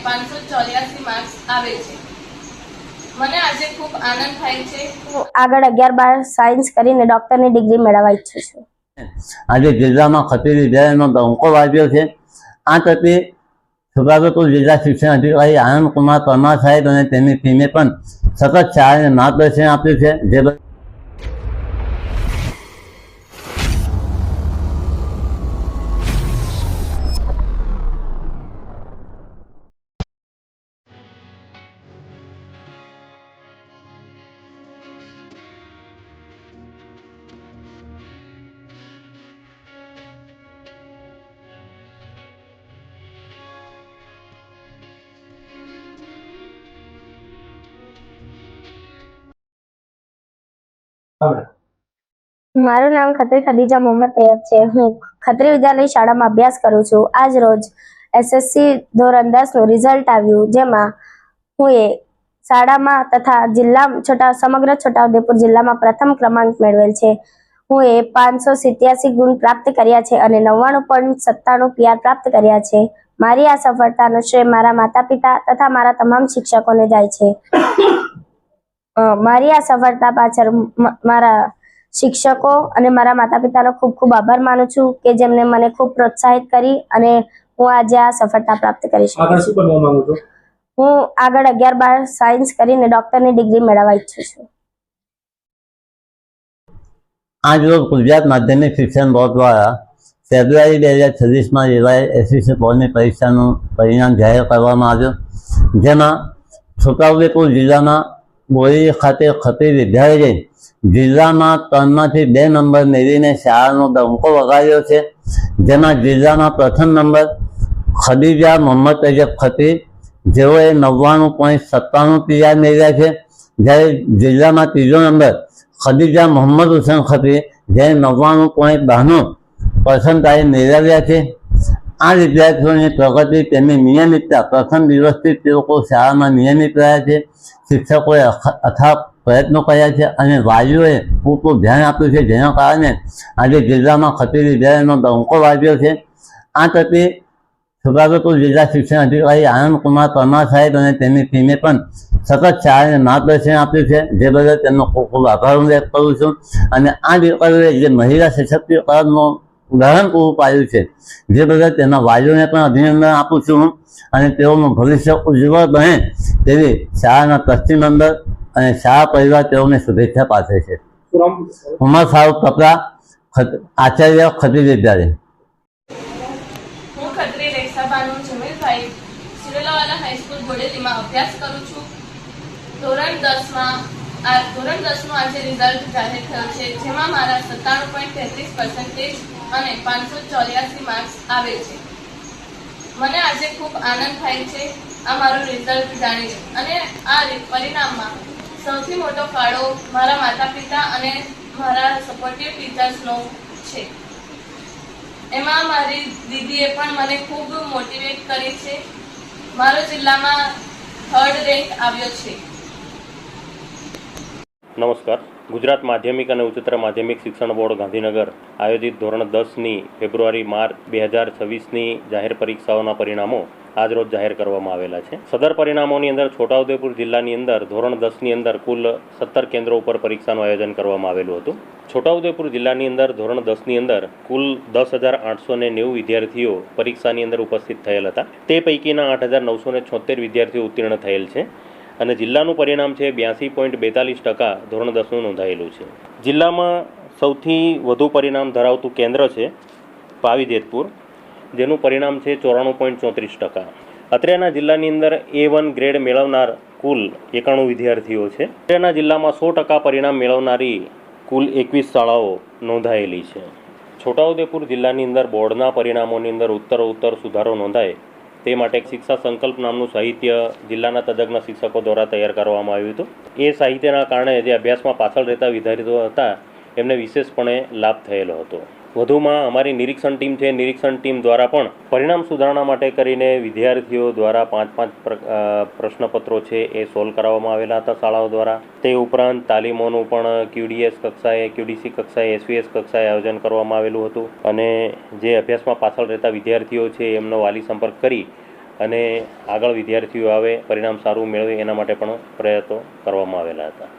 584 marks આવે છે। મને આજે ખૂબ આનંદ થાય છે। હું આગળ 11-12 સાયન્સ કરીને ડોક્ટરની ડિગ્રી મેળવવા ઈચ્છું છું। આજે જિલ્લામાં ખતી વિદ્યાલયનો ડંકો વાગ્યો છે। આ તકે છોટાઉદેપુર જિલ્લા શિક્ષણ અધિકારી આનંદ કુમાર પરમાર સાહેબ અને તેમની ટીમે પણ સતત શાળાને માર્ગદર્શન આપ્યું છે। જે મારું નામ ખત્રી ખદીજા મોહમ્મદ તૈયબ છે। હું ખત્રી વિદ્યાલય શાળામાં અભ્યાસ કરું છું। આજ રોજ એસએસસી ધોરણ 10 નું રિઝલ્ટ આવ્યું, જેમાં હું શાળામાં તથા સમગ્ર છોટાઉદેપુર જિલ્લામાં પ્રથમ ક્રમાંક મેળવેલ છે। હું 587 ગુણ પ્રાપ્ત કર્યા છે અને 99.97 PR પ્રાપ્ત કર્યા છે। મારી આ સફળતાનો શ્રેય મારા માતા પિતા તથા મારા તમામ શિક્ષકોને જાય છે। મારી આ સફળતા પાછળ મારા શિક્ષકો અને મારા માતા પિતાનો ખૂબ ખૂબ આભાર માનું છું કે જેમને મને ખૂબ પ્રોત્સાહિત કરી અને હું આજે આ સફળતા પ્રાપ્ત કરી છું। આગળ શું બનવા માંગો છો? હું આગળ 11-12 સાયન્સ કરીને ડોક્ટરની ડિગ્રી મેળવવા ઈચ્છું છું। આજ રોજ ગુજરાત માધ્યમિક શિક્ષણ બોર્ડ દ્વારા ફેબ્રુઆરી 2026માં લેવાયેલ એસએસસી બોર્ડની પરીક્ષાનું પરિણામ જાહેર કરવામાં આવ્યું, જેમાં છોટાઉદેપુર જિલ્લામાં બોરી ખાતે ખતી વિદ્યાલયે જિલ્લામાં 3માંથી 2 નંબર મેળવીને શાળાનો ડંકો વગાડ્યો છે। જેમાં જિલ્લામાં પ્રથમ નંબર ખદીજા મોહમ્મદ તૈયબ ખતી, જેઓએ 99.97 PR મેળવ્યા છે, જ્યારે જિલ્લામાં ત્રીજો નંબર ખદીજા મોહમ્મદ હુસૈન ખતી, જેને 99.92% મેળવ્યા છે। આ વિદ્યાર્થીઓની પ્રગતિ, તેમની નિયમિતતા, પ્રથમ દિવસથી તે લોકો શાળામાં નિયમિત રહ્યા છે। શિક્ષકોએ અથાગ પ્રયત્નો કર્યા છે અને વાલીઓએ પૂરતું ધ્યાન આપ્યું છે, જેના કારણે આજે જિલ્લામાં ખતી વિદ્યાલયનો ડંકો વાગ્યો છે। આ તકે છોટાઉદેપુર જિલ્લા શિક્ષણ અધિકારી આનંદ કુમાર પરમાર સાહેબ અને તેમની ટીમે પણ સતત શાળાને માર્ગદર્શન આપ્યું છે, જે બદલ તેમનો ખૂબ ખૂબ આભાર વ્યક્ત કરું છું। અને આ દીકરીઓએ જે મહિલા સશક્તિકરણનું ઉદાહરણ પૂરું પાડ્યું છે, જે બદલ તેના વાલીઓને પણ અભિનંદન આપું છું અને તેઓનું ભવિષ્ય ઉજ્જવળ બને તેવી શાળાના ટ્રસ્ટી મેમ્બર અને શાળા પરિવાર તેઓને શુભેચ્છા પાઠવે છે। ઉમર ફારૂક કપરા, આચાર્ય ખતી વિદ્યાલય। હું ખત્રી રેખાબાનુ જમીલભાઈ સિરોલાવાલા હાઈસ્કૂલ બોડેલીમાં અભ્યાસ કરું છું। ધોરણ 10નું આજે રિઝલ્ટ જાહેર થયું છે, જેમાં મારા 97.33% અને 584 માર્ક્સ આવે છે। મને આજે ખૂબ આનંદ થાય છે આ મારું રિઝલ્ટ જાણીને, અને આ પરિણામમાં સૌથી મોટો ફાળો મારા માતા પિતા અને મારા સપોર્ટિવ ટીચર્સનો છે। એમાં મારી દીદીએ પણ મને ખૂબ મોટિવેટ કરી છે। મારો જિલ્લામાં 3rd રેન્ક આવ્યો છે। નમસ્કાર। ગુજરાત માધ્યમિક અને ઉચ્ચતર માધ્યમિક શિક્ષણ બોર્ડ ગાંધીનગર આયોજિત ધોરણ 10ની ફેબ્રુઆરી-માર્ચ 2026ની જાહેર પરીક્ષાઓના પરિણામો આજરોજ જાહેર કરવામાં આવેલા છે। સદર પરિણામોની અંદર છોટાઉદેપુર જિલ્લાની અંદર ધોરણ 10ની અંદર કુલ 17 કેન્દ્રો ઉપર પરીક્ષાનું આયોજન કરવામાં આવેલું હતું। છોટાઉદેપુર જિલ્લાની અંદર ધોરણ 10ની અંદર કુલ 10,890 વિદ્યાર્થીઓ પરીક્ષાની અંદર ઉપસ્થિત થયેલ હતા। તે પૈકીના 8,976 વિદ્યાર્થીઓ ઉત્તીર્ણ થયેલ છે અને જિલ્લાનું પરિણામ છે 82.42% ધોરણ 10નું નોંધાયેલું છે। જિલ્લામાં સૌથી વધુ પરિણામ ધરાવતું કેન્દ્ર છે પાવી જેતપુર, જેનું પરિણામ છે 94.34%। અત્રેના જિલ્લાની અંદર A1 ગ્રેડ મેળવનાર કુલ 91 વિદ્યાર્થીઓ છે। અત્રેના જિલ્લામાં 100% પરિણામ મેળવનારી કુલ 21 શાળાઓ નોંધાયેલી છે। છોટાઉદેપુર જિલ્લાની અંદર બોર્ડના પરિણામોની અંદર ઉત્તરોત્તર સુધારો નોંધાય તે માટે શિક્ષા સંકલ્પ નામનું સાહિત્ય જિલ્લાના તજજ્ઞ શિક્ષકો દ્વારા તૈયાર કરવામાં આવ્યું હતું। એ સાહિત્યના કારણે જે અભ્યાસમાં પાછળ રહેતા વિદ્યાર્થીઓ હતા એમને વિશેષપણે લાભ થયેલો હતો। વધુમાં અમારી નિરીક્ષણ ટીમ છે, નિરીક્ષણ ટીમ દ્વારા પણ પરિણામ સુધારણા માટે કરીને વિદ્યાર્થીઓ દ્વારા 5 પ્રશ્નપત્રો છે એ સોલ્વ કરાવવામાં આવેલા હતા શાળાઓ દ્વારા। તે ઉપરાંત તાલીમોનું પણ QDS કક્ષાએ, QDC કક્ષાએ, SVS કક્ષાએ આયોજન કરવામાં આવેલું હતું અને જે અભ્યાસમાં પાછળ રહેતા વિદ્યાર્થીઓ છે એમનો વાલી સંપર્ક કરી અને આગળ વિદ્યાર્થીઓ આવે પરિણામ સારું મેળવે એના માટે પણ પ્રયત્નો કરવામાં આવેલા હતા.